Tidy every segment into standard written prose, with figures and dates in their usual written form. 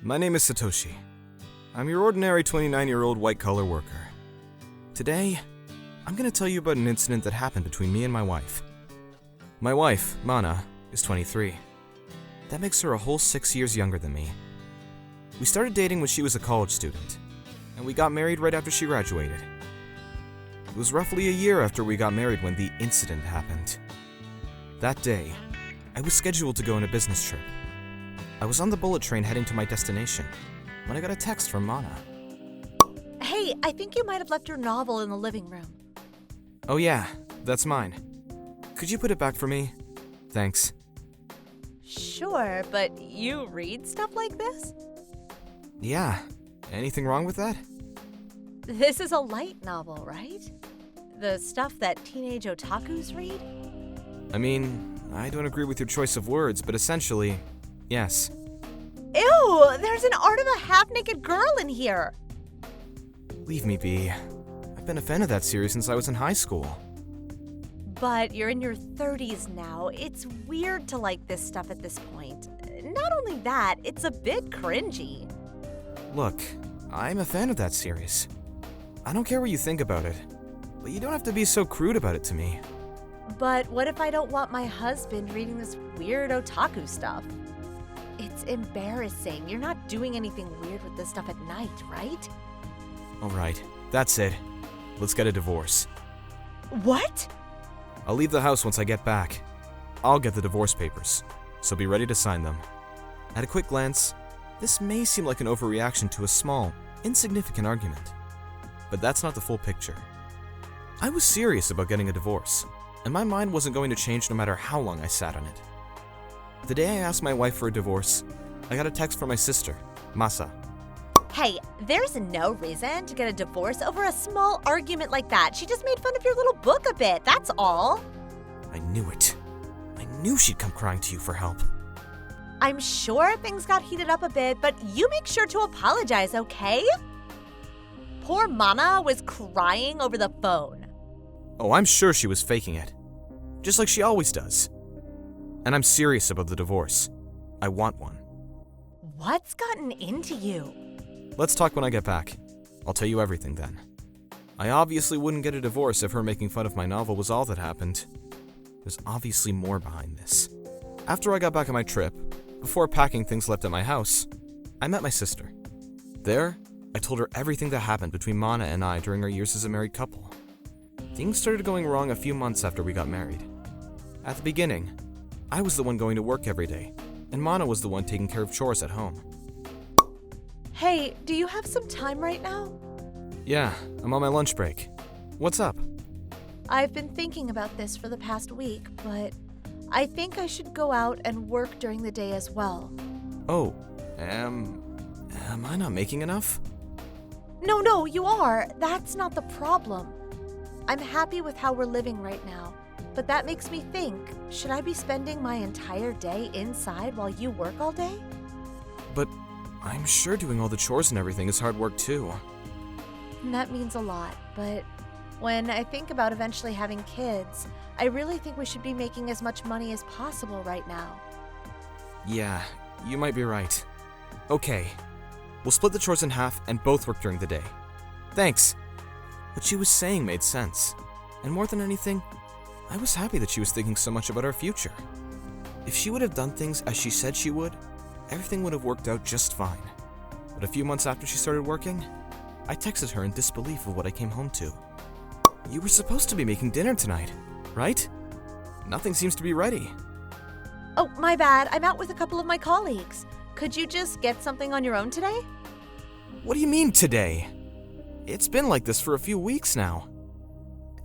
My name is Satoshi. I'm your ordinary 29-year-old white-collar worker. Today, I'm going to tell you about an incident that happened between me and my wife. My wife, Mana, is 23. That makes her a whole 6 years younger than me. We started dating when she was a college student, and we got married right after she graduated. It was roughly a year after we got married when the incident happened. That day, I was scheduled to go on a business trip. I was on the bullet train heading to my destination when I got a text from Mana. Hey, I think you might have left your novel in the living room. Oh yeah, that's mine. Could you put it back for me? Thanks. Sure, but you read stuff like this? Yeah. Anything wrong with that? This is a light novel, right? The stuff that teenage otakus read? I mean, I don't agree with your choice of words, but essentially, yes. Ew, there's an art of a half-naked girl in here. Leave me be. I've been a fan of that series since I was in high school. But you're in your 30s now. It's weird to like this stuff at this point. Not only that, it's a bit cringy. Look, I'm a fan of that series. I don't care what you think about it, but you don't have to be so crude about it to me. But what if I don't want my husband reading this weird otaku stuff? It's embarrassing. You're not doing anything weird with this stuff at night, right? Alright, that's it. Let's get a divorce. What? I'll leave the house once I get back. I'll get the divorce papers, so be ready to sign them. At a quick glance, this may seem like an overreaction to a small, insignificant argument. But that's not the full picture. I was serious about getting a divorce, and my mind wasn't going to change no matter how long I sat on it. The day I asked my wife for a divorce, I got a text from my sister, Masa. Hey, there's no reason to get a divorce over a small argument like that. She just made fun of your little book a bit, that's all. I knew it. I knew she'd come crying to you for help. I'm sure things got heated up a bit, but you make sure to apologize, okay? Poor Mana was crying over the phone. Oh, I'm sure she was faking it. Just like she always does. And I'm serious about the divorce. I want one. What's gotten into you? Let's talk when I get back. I'll tell you everything then. I obviously wouldn't get a divorce if her making fun of my novel was all that happened. There's obviously more behind this. After I got back on my trip, before packing things left at my house, I met my sister. There, I told her everything that happened between Mana and I during our years as a married couple. Things started going wrong a few months after we got married. At the beginning, I was the one going to work every day, and Mana was the one taking care of chores at home. Hey, do you have some time right now? Yeah, I'm on my lunch break. What's up? I've been thinking about this for the past week, but I think I should go out and work during the day as well. Oh, am I not making enough? No, you are. That's not the problem. I'm happy with how we're living right now, but that makes me think, should I be spending my entire day inside while you work all day? But I'm sure doing all the chores and everything is hard work too. That means a lot, but when I think about eventually having kids, I really think we should be making as much money as possible right now. Yeah, you might be right. Okay, we'll split the chores in half and both work during the day. Thanks. What she was saying made sense. And more than anything, I was happy that she was thinking so much about our future. If she would have done things as she said she would, everything would have worked out just fine. But a few months after she started working, I texted her in disbelief of what I came home to. You were supposed to be making dinner tonight, right? Nothing seems to be ready. Oh, my bad. I'm out with a couple of my colleagues. Could you just get something on your own today? What do you mean today? It's been like this for a few weeks now.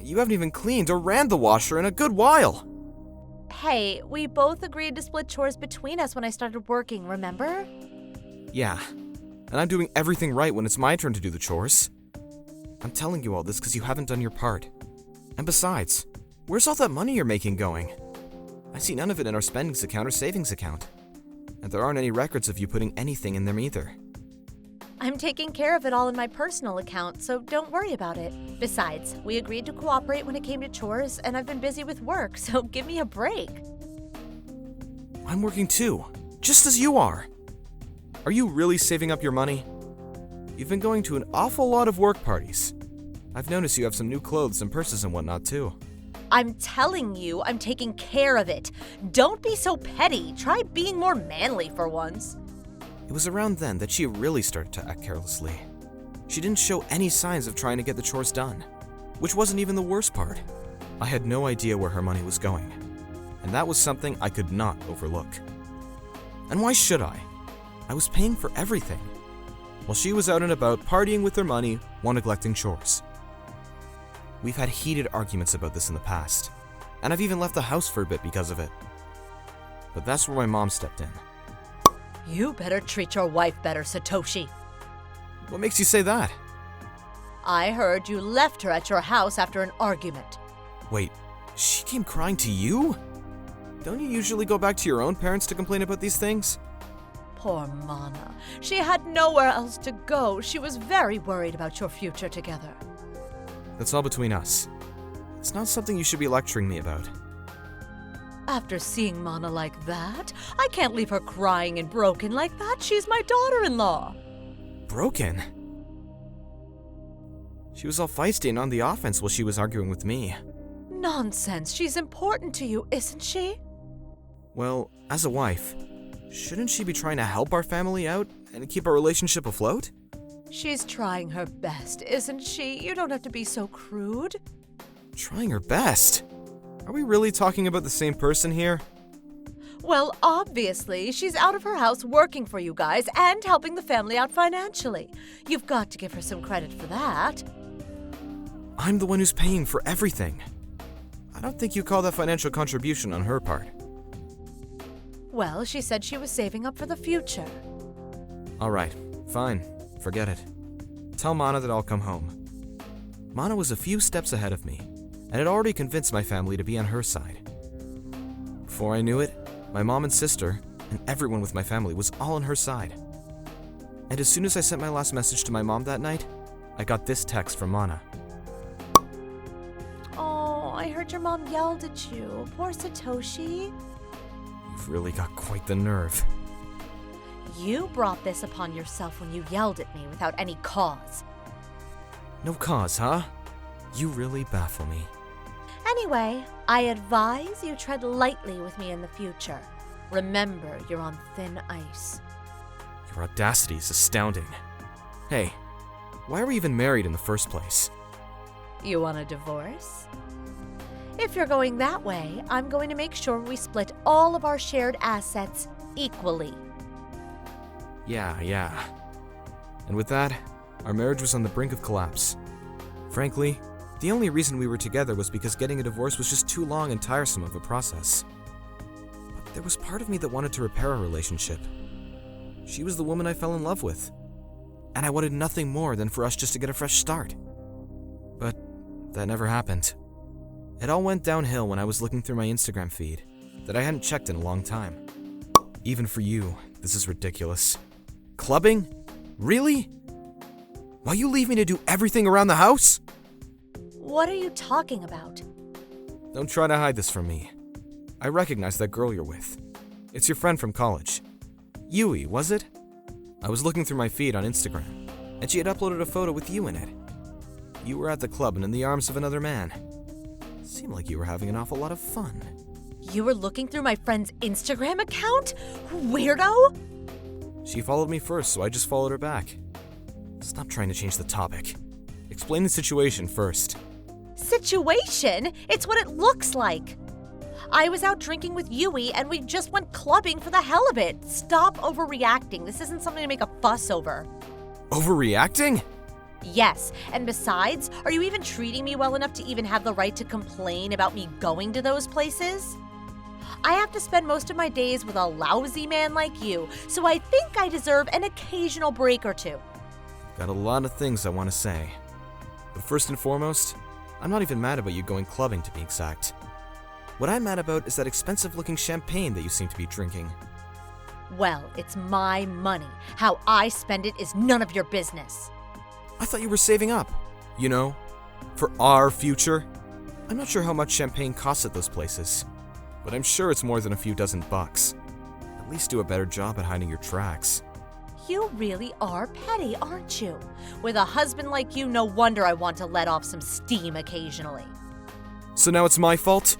You haven't even cleaned or ran the washer in a good while. Hey, we both agreed to split chores between us when I started working, remember? Yeah, and I'm doing everything right when it's my turn to do the chores. I'm telling you all this because you haven't done your part. And besides, where's all that money you're making going? I see none of it in our spendings account or savings account. And there aren't any records of you putting anything in them either. I'm taking care of it all in my personal account, so don't worry about it. Besides, we agreed to cooperate when it came to chores, and I've been busy with work, so give me a break. I'm working too, just as you are. Are you really saving up your money? You've been going to an awful lot of work parties. I've noticed you have some new clothes and purses and whatnot too. I'm telling you, I'm taking care of it. Don't be so petty. Try being more manly for once. It was around then that she really started to act carelessly. She didn't show any signs of trying to get the chores done, which wasn't even the worst part. I had no idea where her money was going, and that was something I could not overlook. And why should I? I was paying for everything, while she was out and about partying with her money while neglecting chores. We've had heated arguments about this in the past, and I've even left the house for a bit because of it. But that's where my mom stepped in. You better treat your wife better, Satoshi. What makes you say that? I heard you left her at your house after an argument. Wait, she came crying to you? Don't you usually go back to your own parents to complain about these things? Poor Mana. She had nowhere else to go. She was very worried about your future together. That's all between us. It's not something you should be lecturing me about. After seeing Mana like that, I can't leave her crying and broken like that. She's my daughter-in-law. Broken? She was all feisty and on the offense while she was arguing with me. Nonsense. She's important to you, isn't she? Well, as a wife, shouldn't she be trying to help our family out and keep our relationship afloat? She's trying her best, isn't she? You don't have to be so crude. Trying her best? Are we really talking about the same person here? Well, obviously, she's out of her house working for you guys and helping the family out financially. You've got to give her some credit for that. I'm the one who's paying for everything. I don't think you call that financial contribution on her part. Well, she said she was saving up for the future. All right, fine. Forget it. Tell Mana that I'll come home. Mana was a few steps ahead of me, and had already convinced my family to be on her side. Before I knew it, my mom and sister, and everyone with my family was all on her side. And as soon as I sent my last message to my mom that night, I got this text from Mana. Oh, I heard your mom yelled at you. Poor Satoshi. You've really got quite the nerve. You brought this upon yourself when you yelled at me without any cause. No cause, huh? You really baffle me. Anyway, I advise you tread lightly with me in the future. Remember, you're on thin ice. Your audacity is astounding. Hey, why are we even married in the first place? You want a divorce? If you're going that way, I'm going to make sure we split all of our shared assets equally. Yeah. And with that, our marriage was on the brink of collapse. Frankly, the only reason we were together was because getting a divorce was just too long and tiresome of a process. But there was part of me that wanted to repair our relationship. She was the woman I fell in love with, and I wanted nothing more than for us just to get a fresh start. But that never happened. It all went downhill when I was looking through my Instagram feed that I hadn't checked in a long time. Even for you, this is ridiculous. Clubbing? Really? While you leave me to do everything around the house? What are you talking about? Don't try to hide this from me. I recognize that girl you're with. It's your friend from college. Yui, was it? I was looking through my feed on Instagram, and she had uploaded a photo with you in it. You were at the club and in the arms of another man. Seemed like you were having an awful lot of fun. You were looking through my friend's Instagram account? Weirdo! She followed me first, so I just followed her back. Stop trying to change the topic. Explain the situation first. Situation? It's what it looks like. I was out drinking with Yui and we just went clubbing for the hell of it. Stop overreacting. This isn't something to make a fuss over. Overreacting? Yes, and besides, are you even treating me well enough to even have the right to complain about me going to those places? I have to spend most of my days with a lousy man like you, so I think I deserve an occasional break or two. Got a lot of things I want to say. But first and foremost, I'm not even mad about you going clubbing, to be exact. What I'm mad about is that expensive-looking champagne that you seem to be drinking. Well, it's my money. How I spend it is none of your business. I thought you were saving up, you know, for our future. I'm not sure how much champagne costs at those places, but I'm sure it's more than a few dozen bucks. At least do a better job at hiding your tracks. You really are petty, aren't you? With a husband like you, no wonder I want to let off some steam occasionally. So now it's my fault?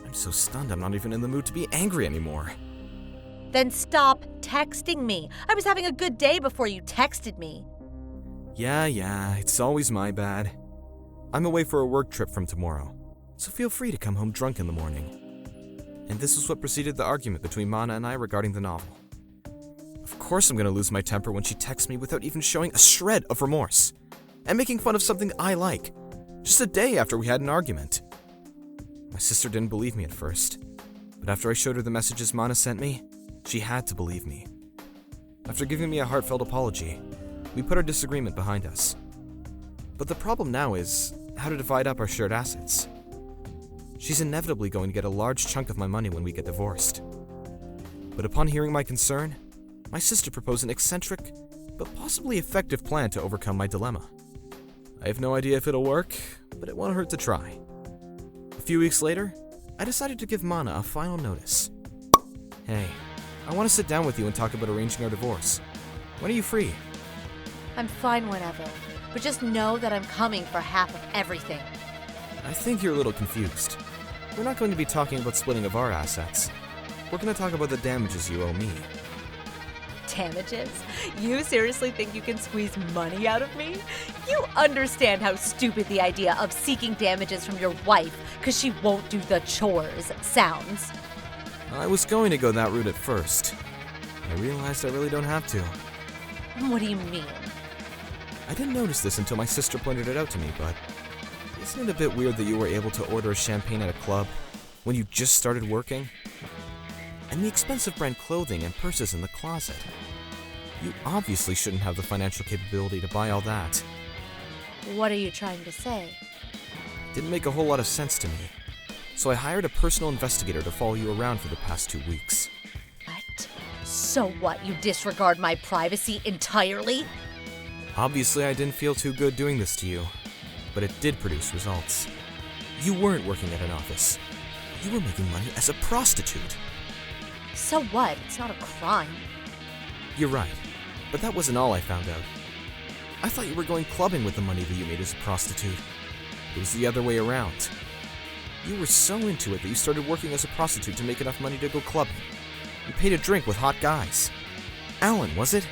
I'm so stunned I'm not even in the mood to be angry anymore. Then stop texting me. I was having a good day before you texted me. Yeah, it's always my bad. I'm away for a work trip from tomorrow, so feel free to come home drunk in the morning. And this is what preceded the argument between Mana and I regarding the novel. Of course I'm gonna lose my temper when she texts me without even showing a shred of remorse, and making fun of something I like, just a day after we had an argument. My sister didn't believe me at first, but after I showed her the messages Mana sent me, she had to believe me. After giving me a heartfelt apology, we put our disagreement behind us. But the problem now is how to divide up our shared assets. She's inevitably going to get a large chunk of my money when we get divorced. But upon hearing my concern, my sister proposed an eccentric, but possibly effective plan to overcome my dilemma. I have no idea if it'll work, but it won't hurt to try. A few weeks later, I decided to give Mana a final notice. Hey, I want to sit down with you and talk about arranging our divorce. When are you free? I'm fine whenever, but just know that I'm coming for half of everything. I think you're a little confused. We're not going to be talking about splitting of our assets. We're going to talk about the damages you owe me. Damages? You seriously think you can squeeze money out of me? You understand how stupid the idea of seeking damages from your wife because she won't do the chores sounds. I was going to go that route at first. I realized I really don't have to. What do you mean? I didn't notice this until my sister pointed it out to me, but isn't it a bit weird that you were able to order a champagne at a club when you just started working? And the expensive brand clothing and purses in the closet. You obviously shouldn't have the financial capability to buy all that. What are you trying to say? Didn't make a whole lot of sense to me. So I hired a personal investigator to follow you around for the past 2 weeks. What? So what, you disregard my privacy entirely? Obviously, I didn't feel too good doing this to you, but it did produce results. You weren't working at an office. You were making money as a prostitute. So what? It's not a crime. You're right, but that wasn't all I found out. I thought you were going clubbing with the money that you made as a prostitute. It was the other way around. You were so into it that you started working as a prostitute to make enough money to go clubbing. You paid a drink with hot guys. Alan, was it?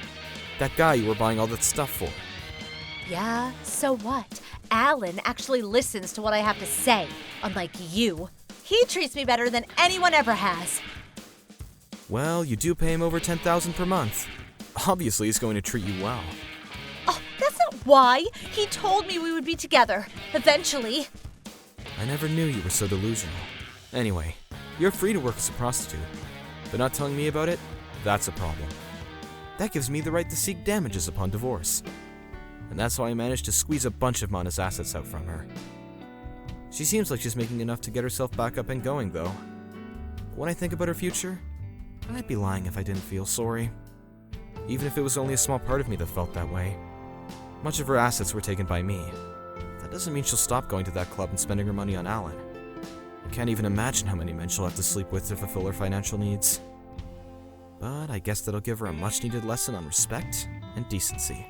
That guy you were buying all that stuff for. Yeah, so what? Alan actually listens to what I have to say, unlike you. He treats me better than anyone ever has. Well, you do pay him over $10,000 per month. Obviously, he's going to treat you well. Oh, that's not why. He told me we would be together, eventually. I never knew you were so delusional. Anyway, you're free to work as a prostitute, but not telling me about it, that's a problem. That gives me the right to seek damages upon divorce. And that's how I managed to squeeze a bunch of Mana's assets out from her. She seems like she's making enough to get herself back up and going, though. But when I think about her future, I'd be lying if I didn't feel sorry. Even if it was only a small part of me that felt that way. Much of her assets were taken by me. That doesn't mean she'll stop going to that club and spending her money on Alan. I can't even imagine how many men she'll have to sleep with to fulfill her financial needs. But I guess that'll give her a much-needed lesson on respect and decency.